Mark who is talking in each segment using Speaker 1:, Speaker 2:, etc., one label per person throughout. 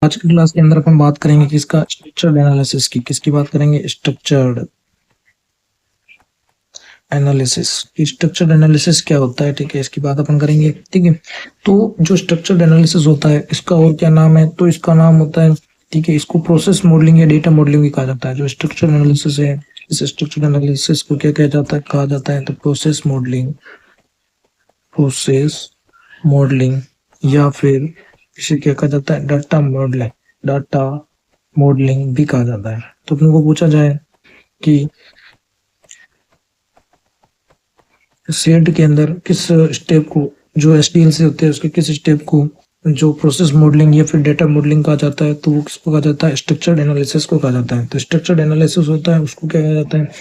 Speaker 1: आज की क्लास के अंदर अपन बात करेंगे किसका, स्ट्रक्चर्ड एनालिसिस की। किसकी बात करेंगे? Structured analysis. स्ट्रक्चर्ड एनालिसिस क्या होता है, ठीक है, इसकी बात अपन करेंगे। ठीक है, तो जो स्ट्रक्चर्ड एनालिसिस होता है इसका और क्या नाम है? तो इसका नाम होता है, ठीक है, इसको प्रोसेस मॉडलिंग या डेटा मॉडलिंग भी कहा जाता है। जो स्ट्रक्चर्ड एनालिसिस है, इस स्ट्रक्चर्ड एनालिसिस को क्या कहा जाता है? कहा जाता है तो प्रोसेस मॉडलिंग, प्रोसेस मॉडलिंग, या फिर इसे क्या कहा जाता है? डाटा मॉडलिंग, डाटा मॉडलिंग भी कहा जाता है। तो अपन को पूछा जाए कि सेट के अंदर किस स्टेप को, जो एसडीएल से होते हैं उसके किस स्टेप को जो प्रोसेस मॉडलिंग या फिर डेटा मॉडलिंग कहा जाता है, तो वो किसको कहा जाता है? स्ट्रक्चर्ड एनालिसिस को कहा जाता है। तो स्ट्रक्चर्ड एनालिसिस होता है उसको क्या कहा जाता है?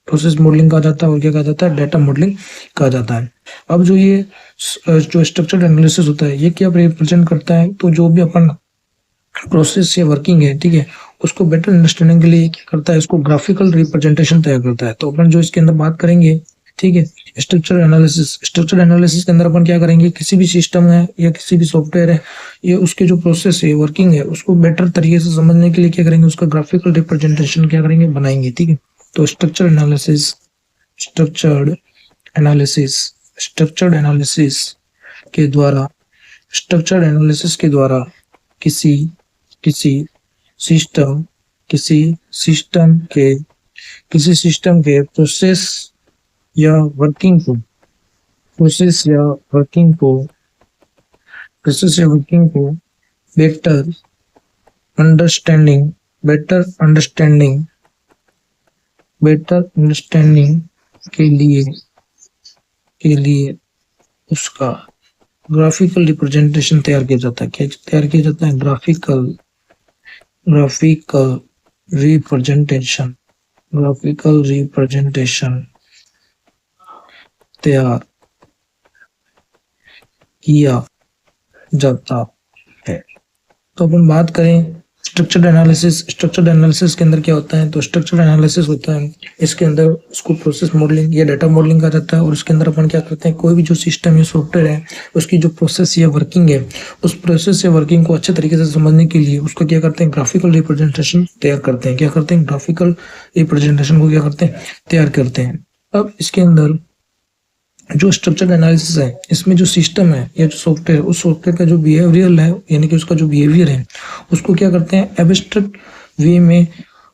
Speaker 1: प्रोसेस मॉडलिंग कहा जाता है। और क्या कहा जाता है? डेटा मॉडलिंग कहा जाता है। अब जो स्ट्रक्चर्ड एनालिसिस होता है ये क्या रिप्रेजेंट करता है? तो जो भी अपन प्रोसेस या वर्किंग है, ठीक है, उसको बेटर अंडरस्टैंडिंग के लिए क्या करता है? इसको ग्राफिकल रिप्रेजेंटेशन तैयार करता है। तो अपन जो इसके अंदर बात करेंगे, ठीक है, स्ट्रक्चर एनालिसिस के अंदर अपन क्या करेंगे? किसी भी सिस्टम है या किसी भी सॉफ्टवेयर है, ये उसके जो प्रोसेस है, वर्किंग है, उसको बेटर तरीके से समझने के लिए क्या करेंगे? उसका ग्राफिकल रिप्रेजेंटेशन क्या करेंगे? बनाएंगे। ठीक है, तो स्ट्रक्चर्ड एनालिसिस स्ट्रक्चर्ड एनालिसिस के द्वारा स्ट्रक्चर्ड एनालिसिस के द्वारा किसी किसी सिस्टम किसी सिस्टम के प्रोसेस या वर्किंग को प्रोसेस या वर्किंग को better understanding better understanding better understanding के लिए उसका ग्राफिकल रिप्रेजेंटेशन तैयार किया जाता है। क्या तैयार किया जाता है? ग्राफिकल रिप्रेजेंटेशन तैयार किया जाता है। तो अपन बात करें स्ट्रक्चर्ड एनालिसिस के अंदर क्या होता है? तो स्ट्रक्चर्ड एनालिसिस होता है, इसके अंदर उसको प्रोसेस मॉडलिंग या डाटा मॉडलिंग कहा जाता है। और इसके अंदर अपन क्या करते हैं? कोई भी जो सिस्टम या सॉफ्टवेयर है उसकी जो प्रोसेस या वर्किंग है, उस प्रोसेस या वर्किंग को अच्छे तरीके से समझने के लिए उसका क्या करते हैं? ग्राफिकल रिप्रेजेंटेशन तैयार करते हैं। क्या करते हैं? ग्राफिकल रिप्रेजेंटेशन को क्या करते हैं? तैयार करते हैं। अब इसके अंदर जो स्ट्रक्चर्ड एनालिसिस है, इसमें जो सिस्टम है या जो सॉफ्टवेयर, उस सॉफ्टवेयर का जो बिहेवियरल है, यानी कि उसका जो बिहेवियर है, उसको क्या करते हैं? एब्स्ट्रैक्ट वे में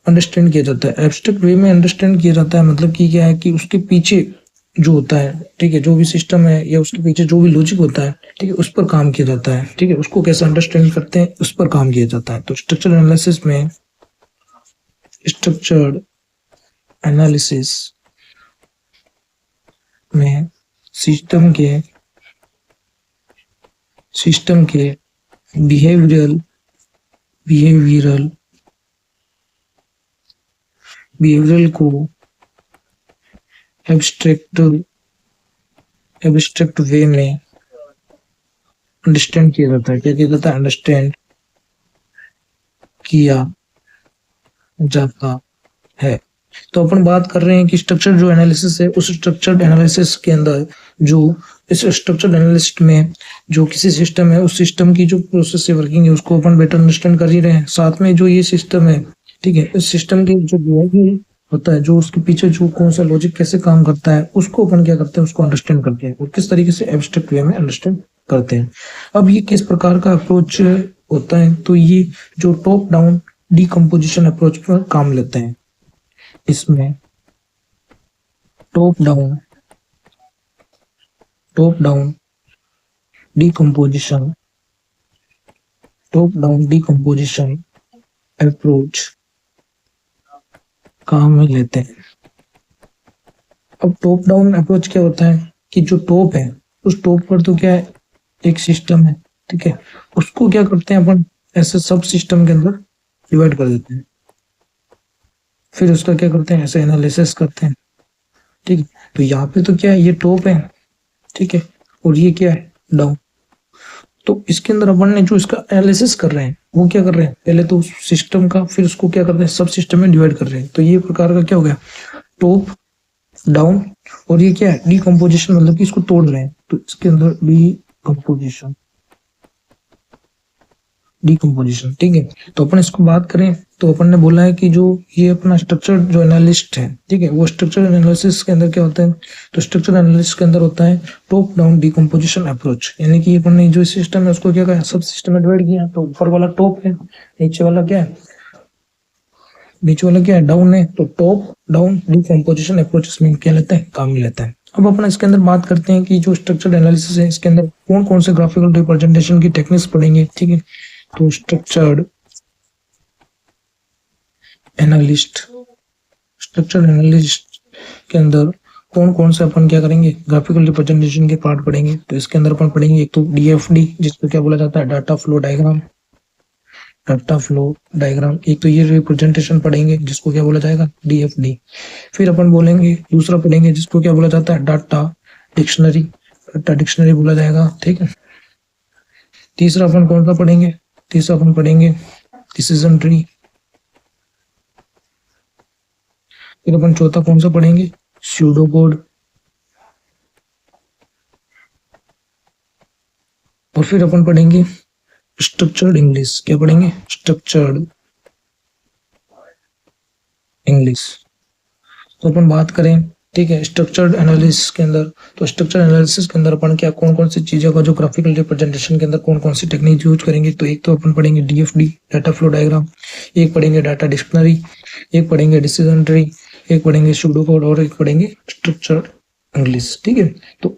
Speaker 1: अंडरस्टैंड किया जाता है। एब्स्ट्रैक्ट वे में अंडरस्टैंड किया जाता है मतलब कि क्या है कि उसके पीछे जो होता है, ठीक है, जो भी सिस्टम है या उसके पीछे जो भी लॉजिक होता है, ठीक है, उस पर काम किया जाता है। ठीक है, उसको कैसे अंडरस्टैंड करते हैं, उस पर काम किया जाता है। तो स्ट्रक्चर्ड एनालिसिस में सिस्टम के बिहेवियरल को एब्स्ट्रैक्ट वे में अंडरस्टैंड किया जाता है। क्या किया जाता है? अंडरस्टैंड किया जाता है। तो अपन बात कर रहे हैं कि स्ट्रक्चर जो एनालिसिस है, उस स्ट्रक्चर्ड एनालिसिस के अंदर जो इस स्ट्रक्चर्ड एनालिसिस में जो किसी सिस्टम है, उस सिस्टम की जो प्रोसेस से वर्किंग है उसको अपन बेटर अंडरस्टैंड कर ही रहे हैं। साथ में जो ये सिस्टम है, ठीक है, इस सिस्टम के जो बिहेवियर होता है, जो उसके पीछे जो कौन सा लॉजिक कैसे काम करता है, उसको अपन क्या करते हैं? उसको अंडरस्टैंड करते हैं। और किस तरीके से? एब्स्ट्रैक्ट वे में अंडरस्टैंड करते हैं। अब ये किस प्रकार का अप्रोच होता है? तो ये जो टॉप डाउन डीकम्पोजिशन अप्रोच पर काम लेते हैं। इसमें टॉप डाउन डीकम्पोजिशन अप्रोच काम में लेते हैं। अब टॉप डाउन अप्रोच क्या होता है कि जो टॉप है, उस टॉप पर तो क्या है? एक सिस्टम है, ठीक है, उसको क्या करते हैं अपन? ऐसे सब सिस्टम के अंदर डिवाइड कर देते हैं। फिर उसका क्या करते हैं? ऐसे एनालिसिस करते हैं। ठीक है, तो यहाँ पे तो क्या है? ये टॉप है, ठीक है, और ये क्या है? डाउन। तो इसके अंदर अपन ने जो इसका एनालिसिस कर रहे हैं वो क्या कर रहे हैं? पहले तो सिस्टम का, फिर उसको क्या करते हैं? सब सिस्टम में डिवाइड कर रहे हैं। तो ये प्रकार का क्या हो गया? Top down. और ये क्या है? डीकम्पोजिशन, मतलब कि इसको तोड़ रहे हैं। तो इसके अंदर डिकम्पोजिशन। ठीक है, तो अपन इसको बात करें तो अपन ने बोला है कि जो ये अपना स्ट्रक्चर जो एनालिस्ट है, ठीक है, वो स्ट्रक्चर एनालिसिस के अंदर क्या होता है, तो स्ट्रक्चर एनालिसिस के अंदर होता है टॉप डाउन डिकम्पोजिशन अप्रोच। यानी कि अपन ने जो सिस्टम है उसको क्या कहा, सब सिस्टम में डिवाइड किया। तो ऊपर वाला टॉप है, नीचे वाला क्या है, नीचे वाला क्या है, डाउन है। तो टॉप डाउन डिकम्पोजिशन अप्रोच में क्या लेता है, काम लेता है। अब अपन इसके अंदर बात करते हैं कि जो स्ट्रक्चर एनालिसिस है इसके अंदर कौन कौन से ग्राफिकल रिप्रेजेंटेशन की टेक्निक्स पढ़ेंगे। ठीक है, तो स्ट्रक्चर एनालिस्ट के अंदर कौन कौन से अपन क्या करेंगे, ग्राफिकल रिप्रेजेंटेशन के पार्ट पढ़ेंगे। तो इसके अंदर अपन पढ़ेंगे एक तो डीएफडी, जिसको क्या बोला जाता है, data flow diagram. Data flow diagram एक तो ये रिप्रेजेंटेशन पढ़ेंगे जिसको क्या बोला जाएगा, डीएफडी। फिर अपन बोलेंगे दूसरा पढ़ेंगे जिसको क्या बोला जाता है, डाटा डिक्शनरी। डाटा डिक्शनरी बोला जाएगा। ठीक है, तीसरा अपन कौन सा पढ़ेंगे, तीसरा अपन पढ़ेंगे डिसीजन ट्री। फिर अपन चौथा कौन सा पढ़ेंगे, स्यूडो कोड। और फिर अपन पढ़ेंगे स्ट्रक्चर्ड इंग्लिश। क्या पढ़ेंगे, स्ट्रक्चर्ड इंग्लिश। तो अपन बात करें, ठीक है, स्ट्रक्चर्ड एनालिसिस के अंदर, तो स्ट्रक्चर एनालिसिस के अंदर अपन क्या कौन कौन सी चीजों का जो ग्राफिकल रिप्रेजेंटेशन के अंदर कौन कौन सी टेक्निक यूज करेंगे। तो एक तो अपन पढ़ेंगे डीएफडी, डाटा फ्लो डायग्राम, एक पढ़ेंगे डाटा डिक्शनरी, एक पढ़ेंगे डिसीजन ट्री, एक पढ़ेंगे सूडो कोड और एक पढ़ेंगे स्ट्रक्चर्ड इंग्लिश। ठीक है, तो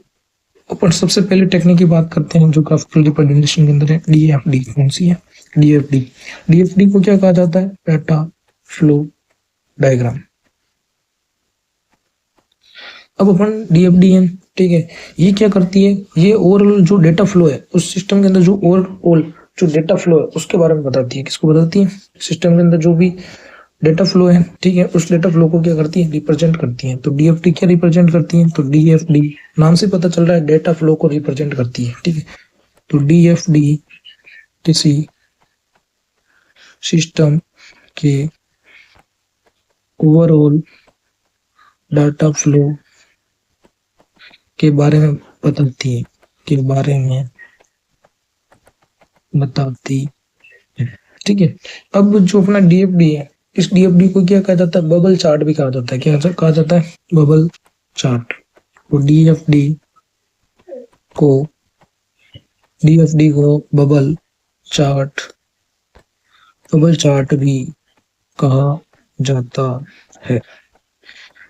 Speaker 1: अपन सबसे पहले टेक्निक की बात करते हैं जो ग्राफिकल रिप्रेजेंटेशन के अंदर है, डीएफडी। कौन सी है, डीएफडी। डीएफडी को क्या कहा जाता है, डाटा फ्लो डायग्राम। अब अपन डीएफडी है, ठीक है, ये क्या करती है, ये ओवरऑल जो डेटा फ्लो है उस सिस्टम के अंदर, जो ओवरऑल जो डेटा फ्लो है उसके बारे में बताती है। किसको बताती है, सिस्टम के अंदर जो भी डेटा फ्लो है, ठीक है, उस डेटा फ्लो को क्या करती है, रिप्रेजेंट करती है। तो डीएफडी क्या रिप्रेजेंट करती है, तो डीएफडी नाम से पता चल रहा है डेटा फ्लो को रिप्रेजेंट करती है। ठीक है, तो डीएफडी किसी सिस्टम के ओवरऑल डाटा फ्लो के बारे में बताती है, के बारे में बताती है। ठीक है, अब जो अपना डीएफडी है, इस डीएफडी को क्या कहा जाता है, बबल चार्ट भी कहा जाता है। क्या कहा जाता है, बबल चार्ट। तो डीएफडी को बबल चार्ट भी कहा जाता है।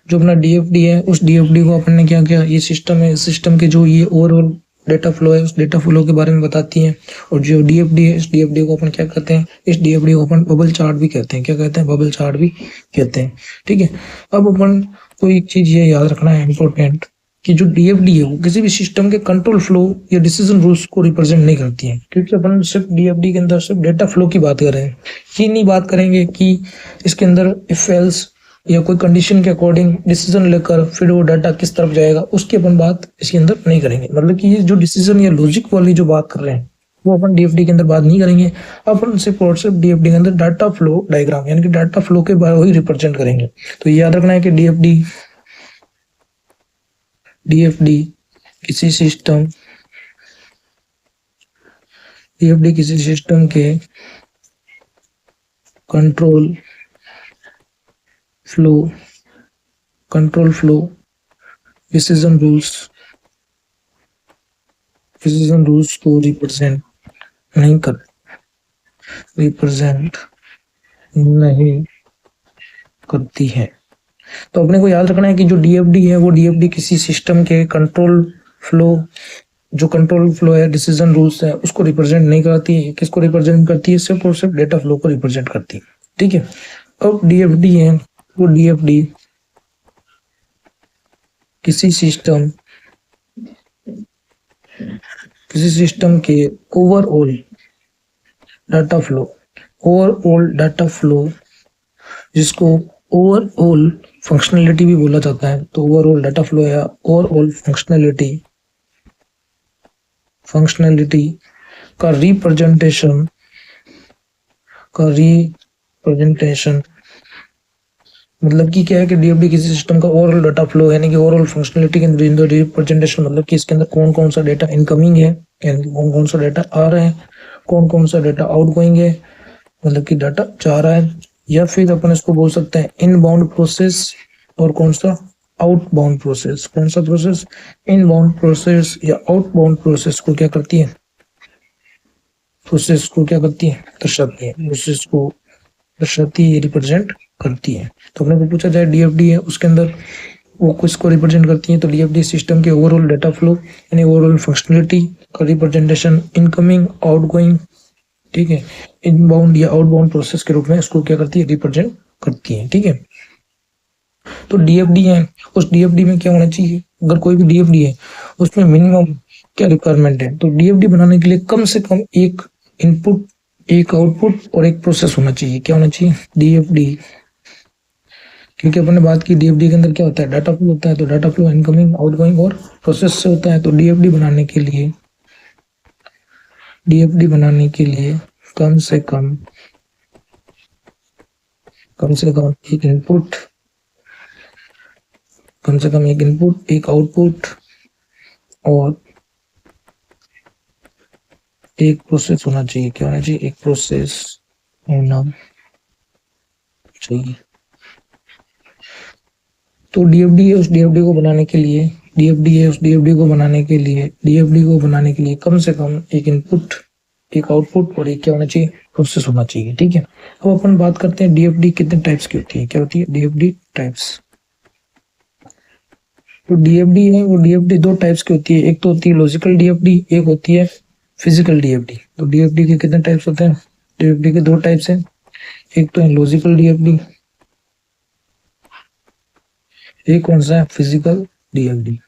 Speaker 1: जो अपना डीएफडी है उस डीएफडी को अपन ने क्या किया, ये सिस्टम है, सिस्टम के जो ये ओवरऑल डेटा फ्लो है उस डेटा फ्लो के बारे में बताती है। और जो डीएफडी है इस डीएफडी को अपन क्या कहते हैं, इस डीएफडी को अपन बबल चार्ट भी कहते हैं। क्या कहते हैं, बबल चार्ट भी कहते हैं। ठीक है, अब अपन को एक चीज ये याद रखना है इंपॉर्टेंट, कि जो डीएफडी है वो किसी भी सिस्टम के कंट्रोल फ्लो या डिसीजन रूल्स को रिप्रेजेंट नहीं करती है, क्योंकि अपन सिर्फ डीएफडी के अंदर सिर्फ डेटा फ्लो की बात कर रहे हैं। ये नहीं बात करेंगे कि इसके अंदर इफ एल्स या कोई कंडीशन के अकॉर्डिंग डिसीजन लेकर फिर वो डाटा किस तरफ जाएगा उसकी अपन बात इसके अंदर नहीं करेंगे। मतलब कि ये जो डिसीजन या लॉजिक वाली जो बात कर रहे हैं वो अपन डीएफडी के अंदर बात नहीं करेंगे। अपन सिर्फ और सिर्फ डीएफडी के अंदर डाटा फ्लो डायग्राम यानी कि डाटा फ्लो के बारे में रिप्रेजेंट करेंगे। तो ये याद रखना है कि डीएफडी किसी सिस्टम के कंट्रोल फ्लो डिसीजन रूल्स को रिप्रेजेंट नहीं करती है। तो अपने को याद रखना है कि जो डीएफडी है वो डीएफडी किसी सिस्टम के कंट्रोल फ्लो है, डिसीजन रूल्स है, उसको रिप्रेजेंट नहीं करती है। किसको रिप्रेजेंट करती है, सिर्फ और सिर्फ डेटा फ्लो को रिप्रेजेंट करती है। ठीक है, अब डीएफडी है वो डीएफडी किसी सिस्टम के ओवरऑल डाटा फ्लो जिसको ओवरऑल फंक्शनलिटी भी बोला जाता है। तो ओवरऑल डाटा फ्लो या ओवरऑल फंक्शनलिटी का रिप्रेजेंटेशन मतलब कि क्या है कि डीएफडी किसी सिस्टम का ओवरऑल डाटा फ्लो यानी कि ओवरऑल फंक्शनलिटी के रिप्रेजेंटेशन, मतलब कि इसके अंदर कौन कौन सा डाटा इनकमिंग है यानी कि कौन कौन सा डाटा आ रहा है कौन कौन सा डेटा आउटगोइंग है, मतलब कि डाटा जा रहा है, या फिर अपन इसको बोल सकते हैं इनबाउंड प्रोसेस और कौन सा आउटबाउंड प्रोसेस। कौन सा प्रोसेस, इनबाउंड प्रोसेस या आउटबाउंड प्रोसेस को क्या करती है, प्रोसेस को क्या करती है, दर्शाती है, प्रोसेस को दर्शाती है, रिप्रेजेंट करती है। तो अपने को पूछा जाए डीएफडी है उसके अंदर वो किसको रिप्रेजेंट करती है, तो डीएफडी सिस्टम के ओवरऑल डेटा फ्लो यानी ओवरऑल फंक्शनलिटी का रिप्रेजेंटेशन इनकमिंग आउटगोइंग, ठीक है, इनबाउंड या आउटबाउंड प्रोसेस के रूप में इसको क्या करती है, रिप्रेजेंट करती है। ठीक है, तो डीएफडी है, उस डीएफडी में क्या होना चाहिए, अगर कोई भी डीएफडी है उसमें मिनिमम क्या रिक्वायरमेंट है, तो डीएफडी बनाने के लिए कम से कम एक इनपुट, एक आउटपुट और एक प्रोसेस होना चाहिए। क्या होना चाहिए, डीएफडी, क्योंकि अपन ने बात की डीएफडी के अंदर क्या होता है, डाटा फ्लो होता है, तो डाटा फ्लो इनकमिंग आउटगोइंग और प्रोसेस से होता है। तो डीएफडी बनाने के लिए, डीएफडी बनाने के लिए कम से कम एक इनपुट, कम से कम एक इनपुट, एक आउटपुट और एक प्रोसेस होना चाहिए। क्या होना चाहिए, एक प्रोसेस होना चाहिए। तो डीएफडी है, उस डीएफडी को बनाने के लिए, डीएफडी है उस डीएफडी को बनाने के लिए, डीएफडी को बनाने के लिए कम से कम एक इनपुट, एक आउटपुट और एक क्या होना चाहिए, प्रोसेस होना चाहिए। ठीक है, अब अपन बात करते हैं डीएफडी कितने टाइप्स की होती है। क्या होती है, डीएफडी टाइप्स। तो डीएफडी है वो डीएफडी दो टाइप्स की होती है, एक तो होती है लॉजिकल डीएफडी, एक होती है फिजिकल डीएफडी। तो डीएफडी के कितने टाइप्स होते हैं, डीएफडी के दो टाइप्स हैं, एक तो है लॉजिकल डीएफडी, एक कौन सा है, फिजिकल डीएफडी।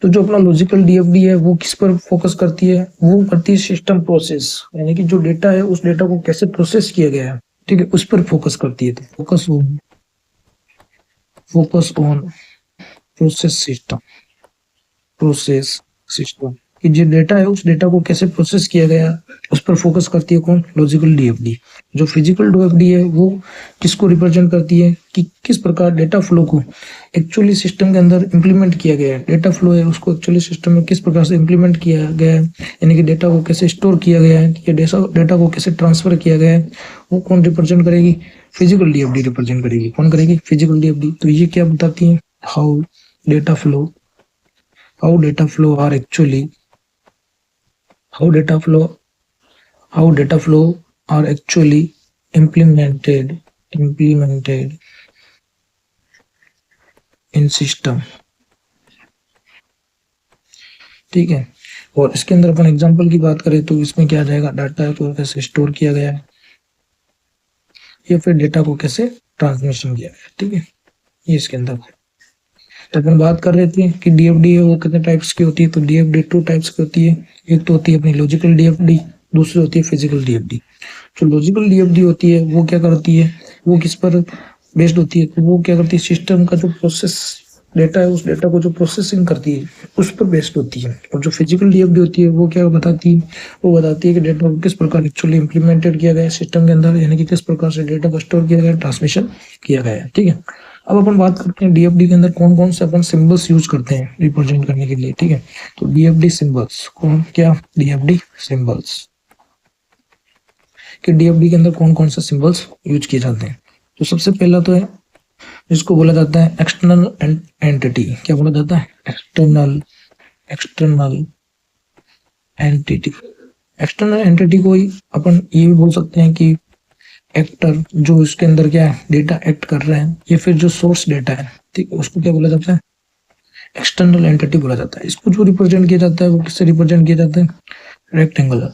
Speaker 1: तो जो अपना लॉजिकल डीएफडी है वो किस पर फोकस करती है, वो करती है सिस्टम प्रोसेस, यानी कि जो डेटा है उस डेटा को कैसे प्रोसेस किया गया है, ठीक है, उस पर फोकस करती है। तो focus on process system, process system कि जो डेटा है उस डेटा को कैसे प्रोसेस किया गया उस पर फोकस करती है कौन, लॉजिकल डीएफडी। जो फिजिकल डीएफडी है वो किसको रिप्रेजेंट करती है कि किस प्रकार डेटा फ्लो को एक्चुअली सिस्टम के अंदर इंप्लीमेंट किया गया है, डेटा फ्लो है उसको एक्चुअली सिस्टम में किस प्रकार से इंप्लीमेंट किया गया है, यानी कि डेटा को कैसे स्टोर किया गया है, या डेटा को कैसे ट्रांसफर किया गया है, वो कौन रिप्रेजेंट करेगी, फिजिकल डीएफडी रिप्रेजेंट करेगी। कौन करेगी, फिजिकल डीएफडी। तो ये क्या बताती है, how data flow, how data flow are actually how data flow are actually implemented in system। ठीक है, और इसके अंदर अपन एग्जांपल की बात करें तो इसमें क्या आ जाएगा, डाटा को कैसे स्टोर किया गया है या फिर डेटा को कैसे ट्रांसमिशन किया गया। ठीक है, ये इसके अंदर है। तो अपन बात कर रहे थे कि डीएफडी है वो कितने टाइप्स की होती है, तो डीएफडी टू टाइप्स की होती है, एक तो होती है अपनी लॉजिकल डीएफडी, दूसरी होती है फिजिकल डीएफडी। जो लॉजिकल डीएफडी होती है वो क्या करती है, वो किस पर बेस्ड होती है, तो वो क्या करती है, सिस्टम का जो प्रोसेस डेटा है उस डेटा को जो प्रोसेसिंग करती है उस पर बेस्ड होती है। और जो फिजिकल डीएफडी होती है वो क्या बताती है, वो बताती है कि डेटा को किस प्रकार एक्चुअली इंप्लीमेंटेड किया गया है सिस्टम के अंदर, यानी कि किस प्रकार से डेटा को स्टोर किया गया, ट्रांसमिशन किया गया है। ठीक है, अब अपन बात करते हैं डीएफडी के अंदर कौन कौन से अपन सिंबल्स यूज करते हैं रिप्रेजेंट करने के लिए। ठीक है, तो डीएफडी सिंबल्स, कौन क्या, डीएफडी सिंबल्स कि डीएफडी के अंदर कौन कौन से सिंबल्स यूज किए जाते हैं। तो सबसे पहला तो है जिसको बोला जाता है एक्सटर्नल एंटिटी। क्या बोला जाता है, एक्सटर्नल एंटिटी। एक्सटर्नल एंटिटी को ही अपन ये भी बोल सकते हैं कि एक्टर, जो इसके अंदर क्या है, डेटा एक्ट कर रहे हैं, या फिर जो सोर्स डेटा है, ठीक है, उसको क्या बोला जाता है, एक्सटर्नल एंटिटी बोला जाता है। इसको जो रिप्रेजेंट किया जाता है वो किससे रिप्रेजेंट किया जाता है, रेक्टेंगुलर।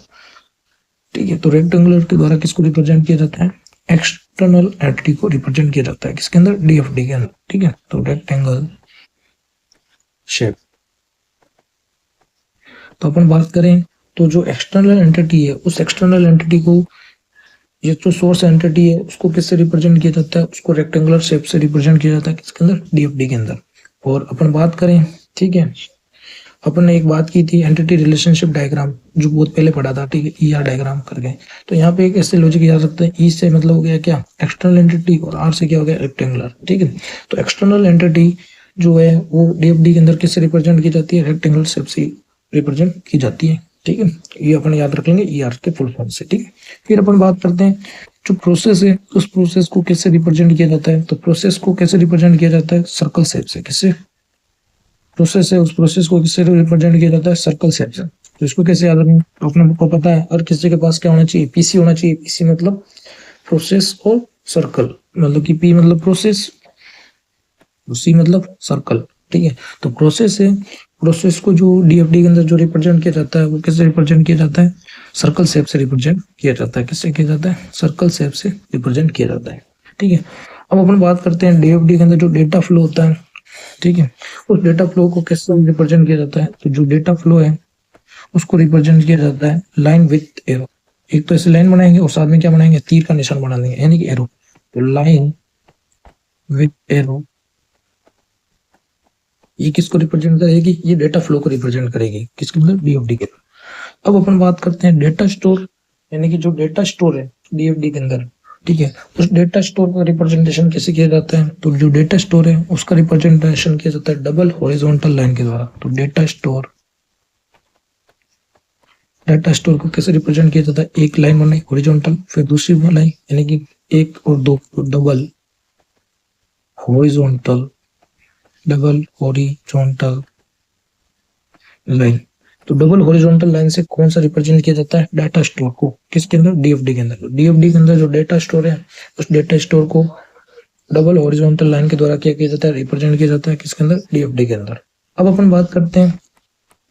Speaker 1: ठीक है, तो रेक्टेंगुलर के द्वारा किसको रिप्रेजेंट किया जाता है, एक्सटर्नल एंटिटी को रिप्रेजेंट किया जाता है किसके अंदर, डीएफडी के अंदर। ठीक है, तो रेक्टेंगल शेप। तो अपन बात करें तो जो एक्सटर्नल एंटिटी है उस एक्सटर्नल एंटिटी को, ये जो सोर्स एंटिटी है उसको किससे रिप्रेजेंट किया जाता है, उसको रेक्टेंगुलर शेप से रिप्रेजेंट किया जाता है किसके अंदर, डीएफडी के अंदर। और अपन बात करें, ठीक है, अपन ने एक बात की थी एंटिटी रिलेशनशिप डायग्राम, जो बहुत पहले पढ़ा था, ठीक है, ईआर डायग्राम करके। तो यहाँ पे एक ऐसे लॉजिक आ सकता है, ई से मतलब हो गया क्या, एक्सटर्नल एंटिटी, और आर से क्या हो गया, रेक्टेंगुलर। ठीक है, तो एक्सटर्नल एंटिटी जो है वो डीएफडी के अंदर किससे रिप्रेजेंट की जाती है, रेक्टेंगुलर शेप से रिप्रेजेंट की जाती है। ठीक है, ये अपन याद रख लेंगे ER के फुल फॉर्म से। ठीक है, फिर अपन बात करते हैं जो प्रोसेस है उस प्रोसेस को कैसे रिप्रेजेंट किया जाता है। तो प्रोसेस को कैसे रिप्रेजेंट किया जाता है, सर्कल शेप से। किससे, प्रोसेस है उस प्रोसेस को किससे रिप्रेजेंट किया जाता है, सर्कल शेप से। तो इसको कैसे याद रखें, तो अपने को पता है और किसी के पास क्या होना चाहिए, PC होना चाहिए। PC मतलब प्रोसेस और सर्कल, मतलब कि P मतलब प्रोसेस, C मतलब सर्कल। ठीक है, तो प्रोसेस है, प्रोसेस को जो DFD के अंदर जो रिप्रेजेंट किया जाता है वो कैसे रिप्रेजेंट किया जाता है, सर्कल शेप से रिप्रेजेंट किया जाता है। किससे किया जाता है, सर्कल शेप से रिप्रेजेंट किया जाता है। ठीक है, अब अपन बात करते हैं DFD के अंदर जो डेटा फ्लो होता है। ठीक है, उस डेटा फ्लो को कैसे रिप्रेजेंट किया जाता है, तो जो डेटा फ्लो है उसको रिप्रेजेंट किया जाता है लाइन विथ एरो। एक तो ऐसे लाइन बनाएंगे और साथ में क्या बनाएंगे, तीर का निशान बना देंगे, यानी कि एरो। तो लाइन विथ एरो ये किसको रिप्रेजेंट करेगी, ये डेटा फ्लो को रिप्रेजेंट करेगी। किसके अंदर, DFD के। अब अपन बात करते हैं डेटा स्टोर, यानी कि जो डेटा स्टोर है DFD के अंदर। ठीक है, उस डेटा स्टोर का रिप्रेजेंटेशन कैसे किया जाता है, तो जो डेटा स्टोर है उसका रिप्रेजेंटेशन किया जाता है डबल हॉरिजॉन्टल लाइन के द्वारा। तो डेटा स्टोर को कैसे रिप्रेजेंट किया जाता है, एक लाइन बनाई हॉरिजॉन्टल, फिर दूसरी लाइन यानी कि एक और दो, डबल हॉरिजॉन्टल लाइन। तो डबल हॉरिजॉन्टल लाइन से कौन सा रिप्रेजेंट किया जाता है, डाटा स्टोर को। किसके अंदर, DFD के अंदर। DFD के अंदर जो डेटा स्टोर है उस डेटा स्टोर को डबल हॉरिजॉन्टल लाइन के द्वारा क्या किया जाता है, रिप्रेजेंट किया जाता है। किसके अंदर, DFD के अंदर। अब अपन बात करते हैं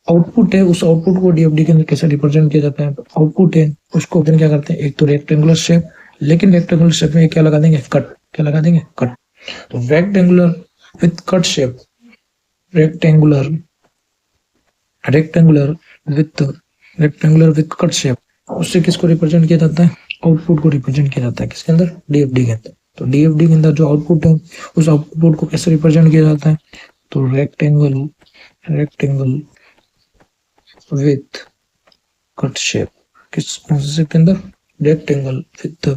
Speaker 1: आउटपुट है, उस आउटपुट को DFD के अंदर कैसे रिप्रेजेंट किया जाता है। तो आउटपुट है उसको अपन क्या करते हैं, एक तो रेक्टेंगुलर शेप, लेकिन रेक्टेंगुलर शेप में क्या लगा देंगे, कट। क्या लगा देंगे, कट। तो rectangular with cut shape, rectangular rectangular rectangular with cut shape, उससे किसको रिप्रेजेंट किया जाता है, आउटपुट को रिप्रेजेंट किया जाता है। किसके अंदर, DFD के अंदर। तो DFD के अंदर जो आउटपुट है उस आउटपुट को कैसे रिप्रेजेंट किया जाता है, तो रेक्टेंगल विथ कट शेप। किस प्रोसेस के अंदर, रेक्टेंगल विथ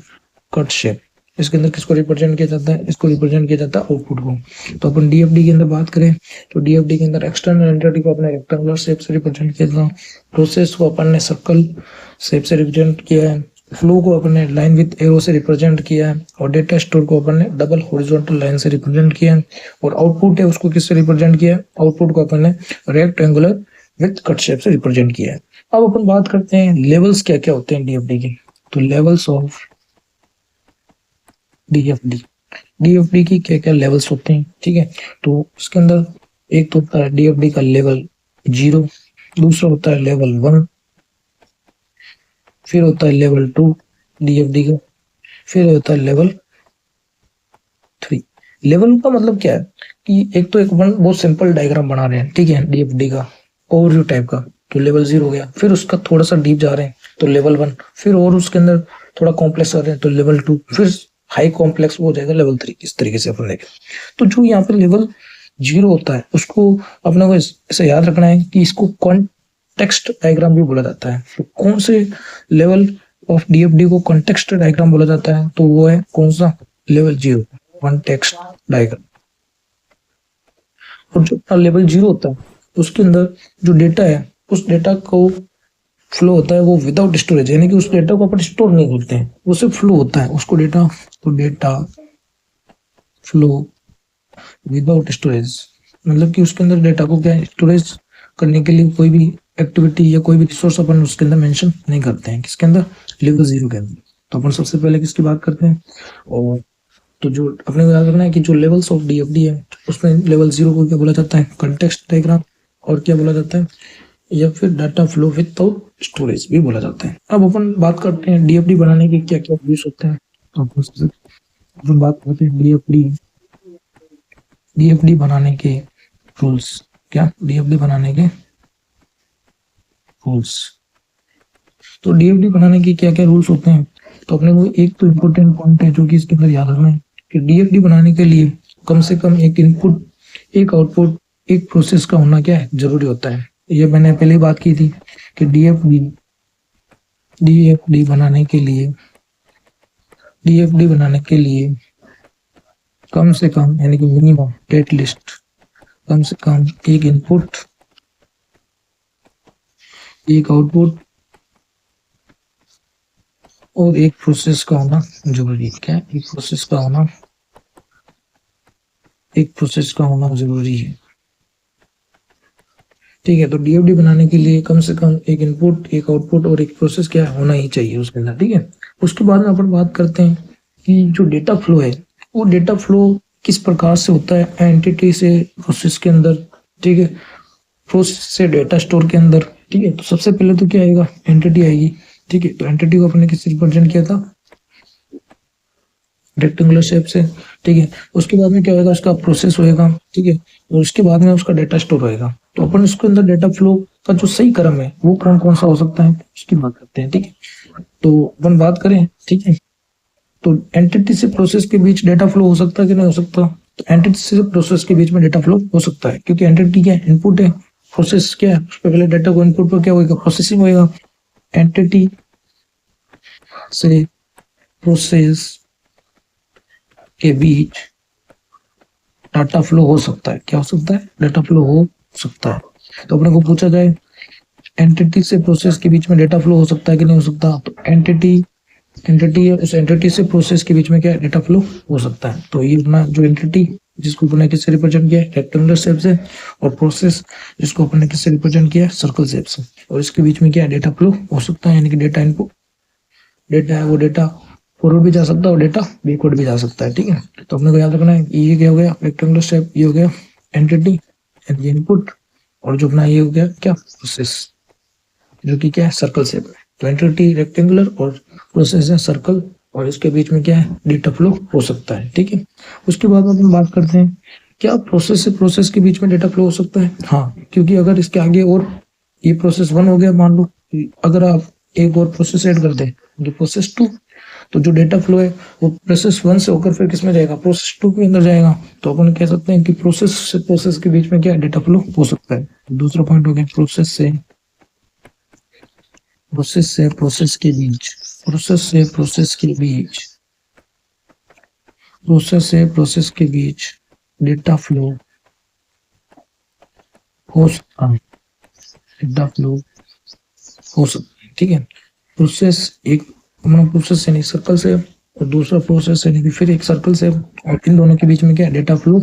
Speaker 1: कट शेप। इसके अंदर किसको रिप्रेजेंट किया जाता है, इसको रिप्रेजेंट किया जाता है आउटपुट को। तो अपन DFD के अंदर बात करें तो DFD के अंदर एक्सटर्नल एंटिटी को अपने रेक्टेंगुलर शेप से रिप्रेजेंट किया था, प्रोसेस को अपन ने सर्कल शेप से रिप्रेजेंट किया है, फ्लो को अपन ने लाइन विथ एरो से रिप्रेजेंट किया है, और डेटा स्टोर को अपन ने डबल हॉरिजॉन्टल लाइन से रिप्रेजेंट किया है, और आउटपुट है उसको किससे रिप्रेजेंट किया है, आउटपुट को अपन ने रेक्टेंगुलर विथ कट शेप से रिप्रेजेंट किया है। अब अपन बात करते हैं लेवल्स क्या क्या होते हैं DFD के। तो लेवल्स ऑफ DFD की क्या क्या लेवल्स होते हैं। ठीक है, तो इसके अंदर एक तो होता है DFD का लेवल 0, दूसरा होता है लेवल 1, फिर होता है लेवल 2 DFD का, फिर होता है लेवल 3। लेवल का मतलब क्या है कि एक तो एक बहुत सिंपल डायग्राम बना रहे हैं, ठीक है, DFD का ओवरव्यू टाइप का, तो लेवल 0 हो गया। फिर उसका थोड़ा सा डीप जा रहे हैं तो लेवल 1, फिर और उसके अंदर थोड़ा कॉम्प्लेक्स कर रहे हैं तो लेवल 2, फिर हाई कॉम्प्लेक्स हो जाएगा लेवल 3। इस तरीके से अपन देखें तो जो यहाँ पे लेवल 0 होता है उसको अपने को ऐसे याद रखना है कि इसको कॉन्टेक्स्ट डायग्राम भी बोला जाता है। तो कौन से लेवल ऑफ DFD को कॉन्टेक्स्ट डायग्राम बोला जाता है, तो वो है कौन सा, लेवल 0, कॉन्टेक्स्ट डायग्राम। और जो लेवल 0 होता है उसके अंदर जो डेटा है उस डेटा को फ्लो होता है वो विदाउट स्टोरेज, यानी कि उस डेटा को अपन स्टोर नहीं करते हैं, वो सिर्फ फ्लो होता है उसको डेटा। तो डेटा फ्लो विदाउट स्टोरेज, मतलब कि उसके अंदर डेटा को क्या स्टोरेज करने के लिए कोई भी एक्टिविटी या कोई भी रिसोर्स अपन उसके अंदर मेंशन नहीं करते हैं। किसके अंदर, लेवल 0 के अंदर। तो अपन सबसे पहले किसकी बात करते हैं, और तो जो अपने को याद रखना है कि जो लेवल्स ऑफ DFD है उसमें लेवल 0 को क्या बोला जाता है, कॉन्टेक्स्ट डायग्राम, और क्या बोला जाता है, या फिर डाटा फ्लो विदाउट स्टोरेज भी बोला जाता है। अब अपन बात करते हैं DFD बनाने के क्या क्या यूज होते हैं। तो अपन बात करते हैं DFD बनाने के रूल्स। क्या, DFD बनाने के रूल्स। तो DFD बनाने के क्या क्या रूल्स होते हैं, तो अपने को एक तो इम्पोर्टेंट पॉइंट है जो कि इसके अंदर याद रखना है कि DFD बनाने के लिए कम से कम एक इनपुट, एक आउटपुट, एक प्रोसेस का होना क्या है, जरूरी होता है। ये मैंने पहले बात की थी कि DFD बनाने के लिए कम से कम, यानी कि मिनिमम एट लिस्ट, कम से कम एक इनपुट, एक आउटपुट और एक प्रोसेस का होना जरूरी है। क्या एक प्रोसेस का होना, एक प्रोसेस का होना जरूरी है। ठीक है, तो डीएफडी बनाने के लिए कम से कम एक इनपुट, एक आउटपुट और एक प्रोसेस क्या होना ही चाहिए उसके अंदर। ठीक है, उसके बाद में अपन बात करते हैं कि जो डेटा फ्लो है वो डेटा फ्लो किस प्रकार से होता है एंटिटी से प्रोसेस के अंदर। ठीक है, प्रोसेस से डेटा स्टोर के अंदर। ठीक है, तो सबसे पहले तो क्या आएगा, एंटिटी आएगी। ठीक है, तो एंटिटी को अपने किससे रिप्रेजेंट किया था, रेक्टेंगुलर शेप से। ठीक है, उसके बाद में क्या होगा, उसका प्रोसेस होएगा। ठीक है, और उसके बाद में उसका डेटा स्टोर होएगा। तो अपन इसके अंदर डेटा फ्लो का जो सही क्रम है वो कौन कौन सा हो सकता है उसकी बात करते हैं। ठीक है, तो अपन बात करें। ठीक है, तो एंटिटी से प्रोसेस के बीच डेटा फ्लो हो सकता है कि नहीं हो सकता, तो एंटिटी से प्रोसेस के बीच में डेटा फ्लो हो सकता है, क्योंकि एंटिटी क्या है, इनपुट है, प्रोसेस क्या है, उस पर पहले डेटा को इनपुट पर क्या होगा, प्रोसेसिंग होएगा। एंटिटी से प्रोसेस के बीच डाटा फ्लो हो सकता है। क्या हो सकता है, डाटा फ्लो हो सकता है। तो अपने को पूछा जाए एंटिटी से प्रोसेस के बीच में डेटा फ्लो हो सकता है कि नहीं हो सकता, तो एंटिटी है, उस एंटिटी से प्रोसेस के बीच में क्या डेटा फ्लो हो सकता है। तो ये अपना जो एंटिटी जिसको अपने किससे रिप्रेजेंट किया है, रेक्टेंगुलर शेप से, और प्रोसेस जिसको अपने किससे रिप्रेजेंट किया है, सर्कल शेप से, और इसके बीच में क्या डेटा फ्लो हो सकता है। यानी कि डेटा इनपुट, डेटा है वो डेटा फॉरवर्ड भी जा सकता है और डेटा बैकवर्ड भी जा सकता है। ठीक है, तो अपने को याद रखना है ये क्या हो गया, रेक्टेंगुलर शेप, ये हो गया एंटिटी एंड ये इनपुट, और जो अपना ये हो गया क्या, प्रोसेस, जो कि क्या है, सर्कल शेप है। तो एंटिटी रेक्टेंगुलर और प्रोसेस है सर्कल, और इसके बीच में क्या है, डेटा फ्लो हो सकता है। ठीक है, उसके बाद अपन बात करते हैं क्या प्रोसेस से प्रोसेस के बीच में डेटा फ्लो हो सकता है। हाँ, क्योंकि अगर इसके आगे और ये प्रोसेस 1 हो गया, मान लो अगर आप एक और प्रोसेस ऐड कर दें, जो प्रोसेस 2, तो जो डेटा फ्लो है वो प्रोसेस 1 से होकर फिर किसमें जाएगा, प्रोसेस 2 के अंदर जाएगा। तो अपन कह सकते हैं कि प्रोसेस से प्रोसेस के बीच में क्या डेटा फ्लो हो सकता है। दूसरा पॉइंट हो गया प्रोसेस से प्रोसेस के बीच, प्रोसेस से प्रोसेस के बीच, प्रोसेस से प्रोसेस के बीच डेटा फ्लो हो सकता है, डेटा फ्लो हो सकता है। ठीक है, प्रोसेस एक प्रोसेस यानी सर्कल से, और दूसरा प्रोसेस यानी कि फिर एक सर्कल से, और इन दोनों के बीच में क्या डेटा फ्लो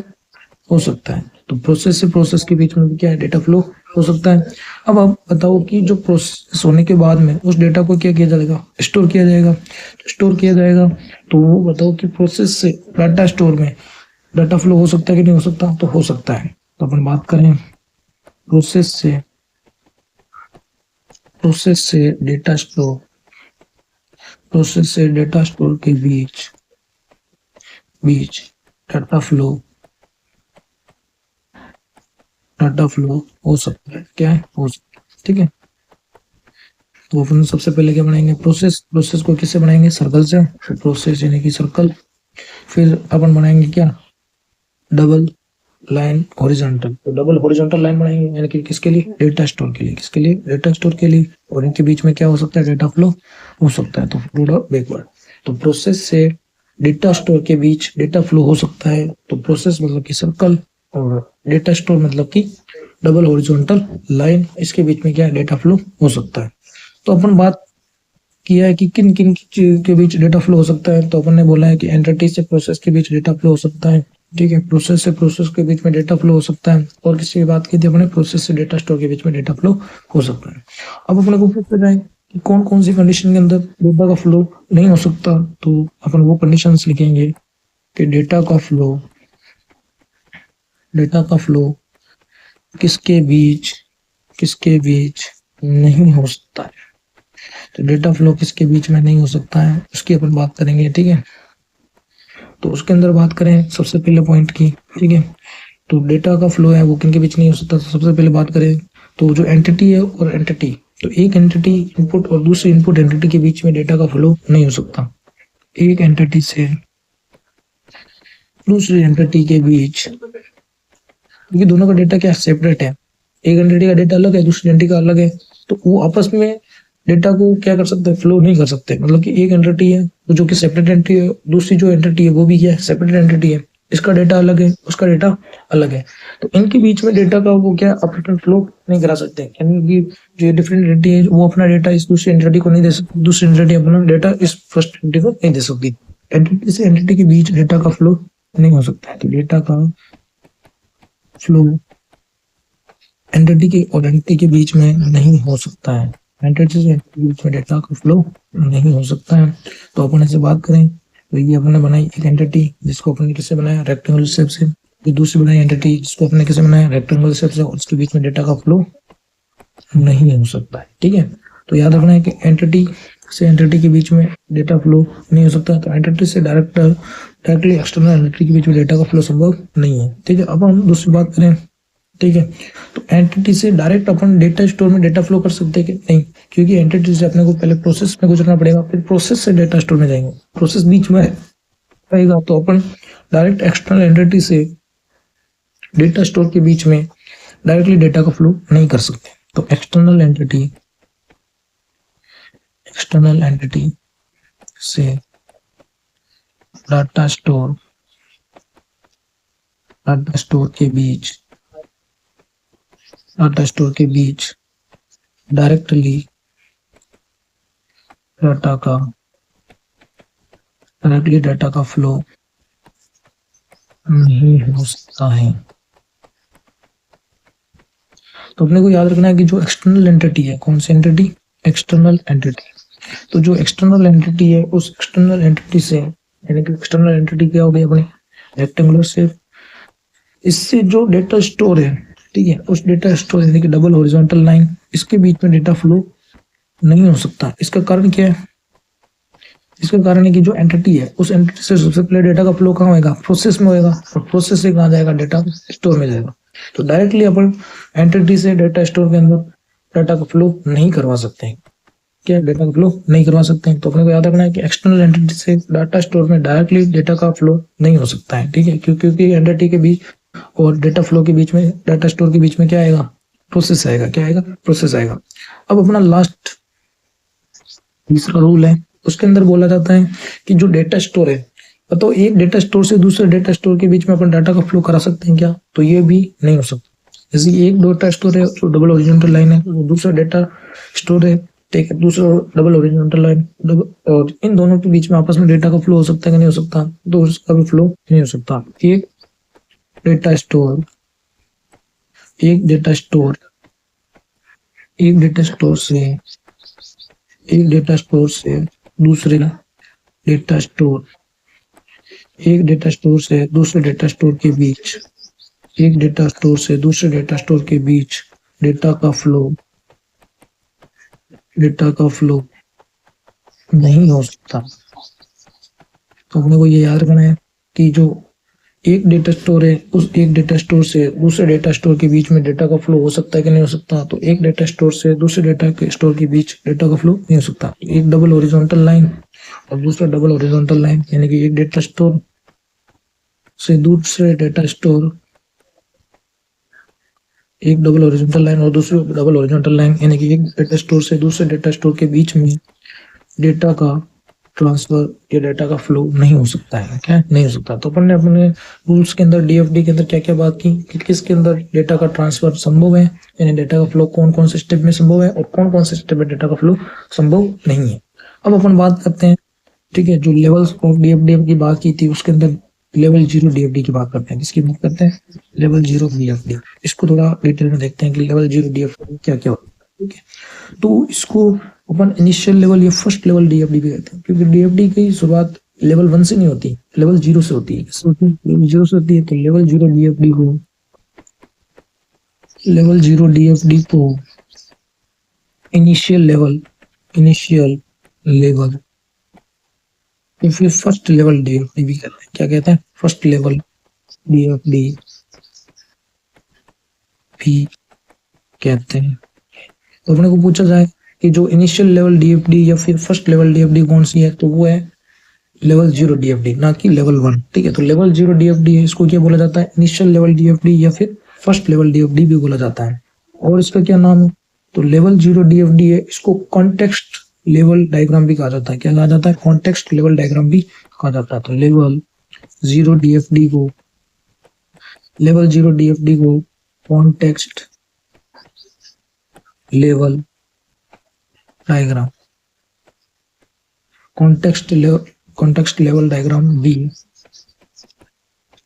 Speaker 1: हो सकता है। तो प्रोसेस से प्रोसेस के बीच में भी क्या है, डेटा फ्लो हो सकता है। अब आप बताओ कि जो प्रोसेस होने के बाद में उस डेटा को क्या किया जाएगा, स्टोर किया जाएगा। स्टोर किया जाएगा, तो वो बताओ कि प्रोसेस से डाटा स्टोर में डाटा फ्लो हो सकता है कि नहीं हो सकता, तो हो सकता है। तो अपन बात करें प्रोसेस से डेटा स्टोर, प्रोसेस से डेटा स्टोर के बीच डाटा फ्लो हो सकता है। क्या है, हो सकता है। ठीक है, तो अपन सबसे पहले क्या बनाएंगे, प्रोसेस को किससे बनाएंगे, सर्कल से, फिर प्रोसेस यानी कि सर्कल, फिर अपन बनाएंगे क्या, डबल लाइन हॉरिजॉन्टल। तो डबल हॉरिजॉन्टल लाइन बनाएंगे यानी कि किसके लिए, डेटा स्टोर के लिए। किसके लिए, डेटा स्टोर के लिए। और इनके बीच में क्या हो सकता है, डेटा फ्लो हो सकता है। तो फॉरवर्ड और बैकवर्ड। तो प्रोसेस से डेटा स्टोर के बीच डेटा फ्लो हो सकता है। तो प्रोसेस मतलब कि सर्कल, और डेटा स्टोर मतलब कि डबल हॉरिजॉन्टल लाइन, इसके बीच में क्या डेटा फ्लो हो सकता है। तो अपन बात किया है कि किन किन के बीच डेटा फ्लो हो सकता है। तो अपन ने बोला है कि एंटिटी से प्रोसेस के बीच डेटा फ्लो हो सकता है। ठीक है, प्रोसेस से प्रोसेस के बीच में डेटा फ्लो हो सकता है। और किसी की बात की थी अपने, प्रोसेस से डेटा स्टोर के बीच में डेटा फ्लो हो सकता है। अब अपने को पूछते जाए कि कौन कौन सी कंडीशन के अंदर डेटा का फ्लो नहीं हो सकता, तो अपन वो कंडीशंस लिखेंगे कि डेटा का फ्लो किसके बीच नहीं हो सकता है। तो डेटा फ्लो किसके बीच में नहीं हो सकता है उसकी अपन बात करेंगे। ठीक है, तो उसके अंदर बात करें सबसे पहले पॉइंट की। ठीक है, तो डेटा का फ्लो है वो किन के बीच नहीं हो सकता। तो सबसे पहले बात करें तो जो एंटिटी है और एंटिटी, तो एक एंटिटी इनपुट और दूसरी इनपुट एंटिटी के बीच में डेटा का फ्लो नहीं हो सकता। एक एंटिटी से दूसरी एंटिटी के बीच, क्योंकि दोनों का डेटा क्या सेपरेट है, एक एंटिटी का डेटा अलग है, दूसरी एंटिटी का अलग है, तो वो आपस में डेटा को क्या कर सकते हैं, फ्लो नहीं कर सकते। मतलब कि एक एंटिटी है तो जो कि सेपरेट एंटिटी है, दूसरी जो एंटिटी है वो भी क्या है, सेपरेट एंटिटी है। इसका डेटा अलग है, उसका डेटा अलग है, तो इनके बीच में डेटा का वो क्या ऑपरेटर फ्लो नहीं करा सकते, यानी जो डिफरेंट एंटिटी है वो अपना डेटा इस दूसरी एंटिटी को नहीं दे सकती, दूसरी एंटिटी अपना डेटा इस फर्स्ट एंटिटी को नहीं दे सकती। एंटिटी से एंटिटी के बीच डेटा का फ्लो नहीं हो सकता है, तो डेटा का फ्लो एंटिटी के और एंटिटी के बीच में नहीं हो सकता है, एंटिटी से एंटिटी के बीच में डेटा का फ्लो नहीं हो सकता है। तो अपन ऐसे बात करें तो ये अपने बनाई एक एंटिटी जिसको अपने किससे बनाया, रेक्टेंगुलर शेप से, ये दूसरी बनाई एंटिटी जिसको अपने किससे बनाया, रेक्टेंगुलर शेप से, और उसके बीच में डेटा का फ्लो नहीं हो सकता है। ठीक है, तो याद रखना है कि एंटिटी से एंटिटी के बीच में डेटा फ्लो नहीं हो सकता, तो एंटिटी से डायरेक्टली एक्सटर्नल एंटिटी के बीच में डेटा का फ्लो संभव नहीं है। ठीक है, अब हम दूसरी बात करें, ठीक है, तो एंटिटी से डायरेक्ट अपन डेटा स्टोर में डेटा फ्लो कर सकते हैं कि नहीं, क्योंकि एंटिटी से अपने को पहले प्रोसेस में गुजरना पड़ेगा, फिर प्रोसेस से डेटा स्टोर में जाएंगे, प्रोसेस बीच में रहेगा, तो अपन डायरेक्ट एक्सटर्नल एंटिटी से डेटा स्टोर के बीच में डायरेक्टली डेटा का फ्लो नहीं कर सकते। तो एक्सटर्नल एंटिटी से डाटा स्टोर के बीच डायरेक्टली डेटा का फ्लो नहीं हो सकता है। तो अपने को याद रखना है कि जो एक्सटर्नल एंटिटी है, कौन सी एंटिटी, एक्सटर्नल एंटिटी, तो जो एक्सटर्नल एंटिटी है उस एक्सटर्नल एंटिटी से, यानी कि एक्सटर्नल एंटिटी क्या हो गई अपनी, रेक्टेंगुलर शेप, इससे जो डेटा स्टोर है, ठीक है, उस डेटा स्टोर यानी कि डबल हॉरिजॉन्टल लाइन, इसके बीच में डेटा फ्लो नहीं हो सकता। इसका कारण क्या है, इसका कारण है कि जो एंटिटी है उस एंटिटी से सबसे पहले डेटा का फ्लो कहाँ होगा, प्रोसेस में होगा, और प्रोसेस से कहाँ जाएगा, डेटा स्टोर में जाएगा। तो डायरेक्टली अपन एंटिटी से डेटा स्टोर के अंदर डाटा का फ्लो नहीं करवा सकते हैं, क्या डेटा का फ्लो नहीं करवा सकते हैं। तो अपने को याद रखना है कि एक्सटर्नल एंटिटी से डाटा स्टोर में डायरेक्टली डेटा का फ्लो नहीं हो सकता है। ठीक है, क्योंकि एंटिटी के बीच और डेटा फ्लो के बीच में, डाटा स्टोर के बीच में क्या आएगा, प्रोसेस आएगा, क्या आएगा, प्रोसेस आएगा। अब अपना लास्ट तीसरा रूल है, उसके अंदर बोला जाता है कि जो डेटा स्टोर है, तो एक डेटा स्टोर से दूसरे डेटा स्टोर के बीच में अपन डाटा का फ्लो करा सकते हैं क्या, तो ये भी नहीं हो सकता। जैसे एक डेटा स्टोर है जो डबल हॉरिजॉन्टल लाइन है, तो दूसरा डेटा स्टोर है, ठीक है, दूसरा डबल हॉरिजॉन्टल लाइन, और इन दोनों के बीच में आपस में डेटा का फ्लो हो सकता है कि नहीं हो सकता, तो उसका भी फ्लो नहीं हो सकता। एक डेटा स्टोर से एक डेटा स्टोर से दूसरे डेटा स्टोर, एक डेटा स्टोर से दूसरे डेटा स्टोर के बीच, एक डेटा स्टोर से दूसरे डेटा स्टोर के बीच डेटा का फ्लो नहीं हो सकता। तो अपने को ये याद रखना है कि जो एक डेटा स्टोर है, उस एक डेटा स्टोर से दूसरे डेटा स्टोर के बीच में डेटा का फ्लो हो सकता है कि नहीं हो सकता, तो एक डेटा स्टोर से दूसरे डेटा के स्टोर के बीच डेटा का फ्लो नहीं हो सकता। एक डबल हॉरिजॉन्टल लाइन और दूसरा डबल हॉरिजॉन्टल लाइन, यानी कि एक डेटा स्टोर से दूसरे डेटा स्टोर, एक डबल हॉरिजॉन्टल लाइन और दूसरी डबल हॉरिजॉन्टल लाइन, यानी कि एक डेटा स्टोर से दूसरे डेटा स्टोर के बीच में डेटा का ट्रांसफर या डेटा का फ्लो नहीं हो सकता है, क्या नहीं हो सकता। तो अपन ने अपने रूल्स के अंदर, डीएफडी के अंदर क्या क्या बात की कि किसके अंदर डेटा का ट्रांसफर संभव है, यानी डेटा का फ्लो कौन कौन से स्टेप में संभव है और कौन कौन से स्टेप में डेटा का फ्लो संभव नहीं है। अब अपन बात करते हैं, ठीक है, जो लेवल्स ऑफ डीएफडी की बात की थी उसके अंदर लेवल 0 डीएफडी की बात करते हैं। किसकी बात करते हैं, लेवल 0 डीएफडी। इसको थोड़ा डिटेल में देखते हैं कि लेवल 0 डीएफडी क्या क्या होता है। ठीक है, तो इसको अपन इनिशियल लेवल या फर्स्ट लेवल डीएफडी भी कहते हैं, क्योंकि डीएफडी की शुरुआत लेवल 1 से नहीं होती, लेवल 0 से होती है। लेवल 0 से होती है, तो लेवल 0 डीएफडी को इनिशियल लेवल या फिर फर्स्ट लेवल डीएफडी भी कहते हैं। क्या कहते हैं, फर्स्ट लेवल डीएफडी भी कहते हैं। तो अपने को पूछा जाए कि जो इनिशियल लेवल डीएफडी या फिर फर्स्ट लेवल डीएफडी कौन सी है, तो वो है लेवल 0 डीएफडी, ना कि लेवल 1। ठीक है, तो लेवल 0 डीएफडी है, इसको क्या बोला जाता है, इनिशियल लेवल डीएफडी या फिर फर्स्ट लेवल डीएफडी भी बोला जाता है। और इसका क्या नाम है, तो लेवल 0 डीएफडी है, इसको कॉन्टेक्स्ट लेवल डायग्राम भी कहा जाता है। क्या कहा जाता है, कॉन्टेक्स्ट लेवल डायग्राम भी कहा जाता है। तो लेवल जीरो डीएफडी को context level diagram context level diagram भी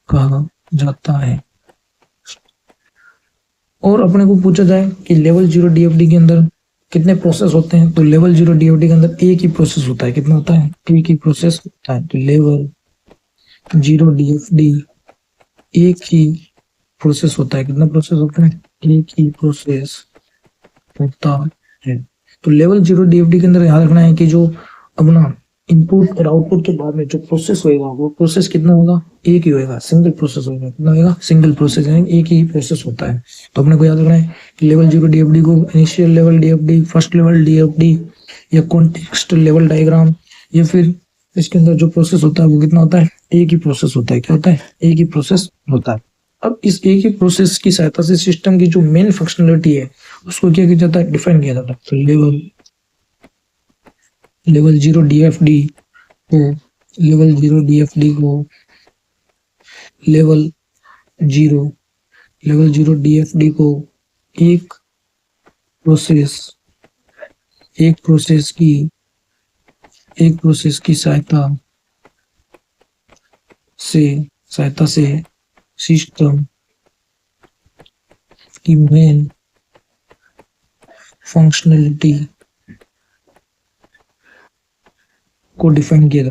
Speaker 1: कहा जाता है। और अपने को पूछा जाए कि लेवल 0 डीएफडी के अंदर कितने प्रोसेस होते हैं, तो लेवल 0 डीएफडी के अंदर एक ही प्रोसेस होता है। कितना होता है? एक ही प्रोसेस होता है। तो लेवल 0 डीएफडी एक ही प्रोसेस होता है। कितना प्रोसेस होता है? एक ही प्रोसेस होता है। तो लेवल 0 डीएफडी के अंदर याद रखना है कि जो अपना इनपुट और आउटपुट के बाद में जो प्रोसेस होएगा वो प्रोसेस कितना होगा? एक ही होएगा, सिंगल प्रोसेस होएगा। कितना होएगा? सिंगल प्रोसेस, एक ही प्रोसेस होता है। तो अपने को याद रखना है कि लेवल 0 डीएफडी को initial level DFD, first level DFD या कॉन्टेक्स्ट लेवल डायग्राम, या फिर इसके अंदर जो प्रोसेस होता है वो कितना होता है? एक ही प्रोसेस होता है। क्या होता है? एक ही प्रोसेस होता है। अब इस एक ही प्रोसेस की सहायता से सिस्टम की जो मेन फंक्शनलिटी है उसको क्या किया जाता है? डिफाइन किया जाता है। तो लेवल 0 डीएफडी को लेवल 0 डीएफडी को एक प्रोसेस की सहायता से सिस्टम की मेन फंक्शनलिटी को डिफाइन किया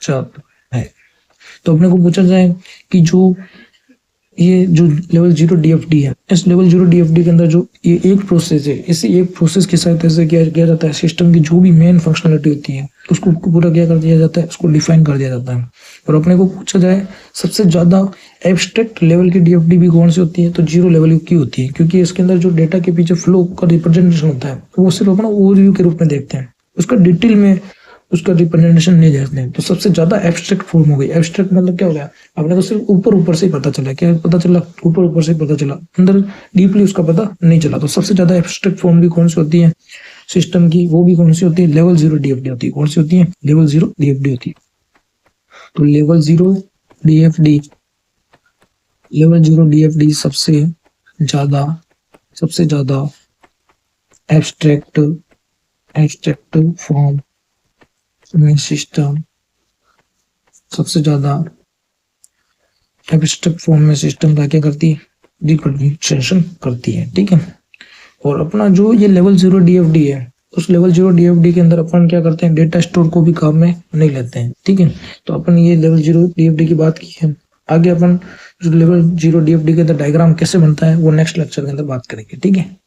Speaker 1: जाता है। तो अपने को पूछा जाए कि जो ये जो लेवल 0 डीएफडी है, इस लेवल 0 डीएफडी के अंदर जो ये एक प्रोसेस है, इसी एक प्रोसेस के साथ ऐसे किया जाता है सिस्टम की जो भी मेन फंक्शनलिटी होती है उसको पूरा क्या कर दिया जाता है? उसको डिफाइन कर दिया जाता है। और अपने को पूछा जाए सबसे ज्यादा एब्स्ट्रैक्ट लेवल की डीएफडी भी कौन सी होती है? तो 0 लेवल की होती है, क्योंकि इसके अंदर जो डेटा के पीछे फ्लो का रिप्रेजेंटेशन होता है वो सिर्फ अपना ओवरव्यू के रूप में देखते हैं, उसका डिटेल में उसका रिप्रेजेंटेशन नहीं देखते हैं। तो सबसे ज्यादा एब्स्ट्रैक्ट फॉर्म हो गई। एब्स्ट्रैक्ट मतलब क्या हो गया? अपने को सिर्फ ऊपर से ही पता चला। क्या पता चला? ऊपर से पता चला, अंदर डीपली उसका पता नहीं चला। तो सबसे ज्यादा एब्स्ट्रैक्ट फॉर्म भी कौन सी होती है सिस्टम की? वो भी कौन सी होती है? लेवल 0 डीएफडी होती है। कौन सी होती है? लेवल 0 डीएफडी होती है। तो लेवल 0 डीएफडी सबसे ज्यादा एब्स्ट्रैक्ट फॉर्म में सिस्टम सबसे ज्यादा एब्स्ट्रैक्ट फॉर्म में सिस्टम का क्या करती है? रिप्रेजेंटेशन करती है। ठीक है। और अपना जो ये लेवल 0 डीएफडी है उस लेवल 0 डीएफडी के अंदर अपन क्या करते हैं? डेटा स्टोर को भी काम में नहीं लेते हैं। ठीक है। तो अपन ये लेवल 0 डीएफडी की बात की है। आगे अपन जो लेवल 0 डीएफडी के अंदर डायग्राम कैसे बनता है वो नेक्स्ट लेक्चर के अंदर बात करेंगे। ठीक है।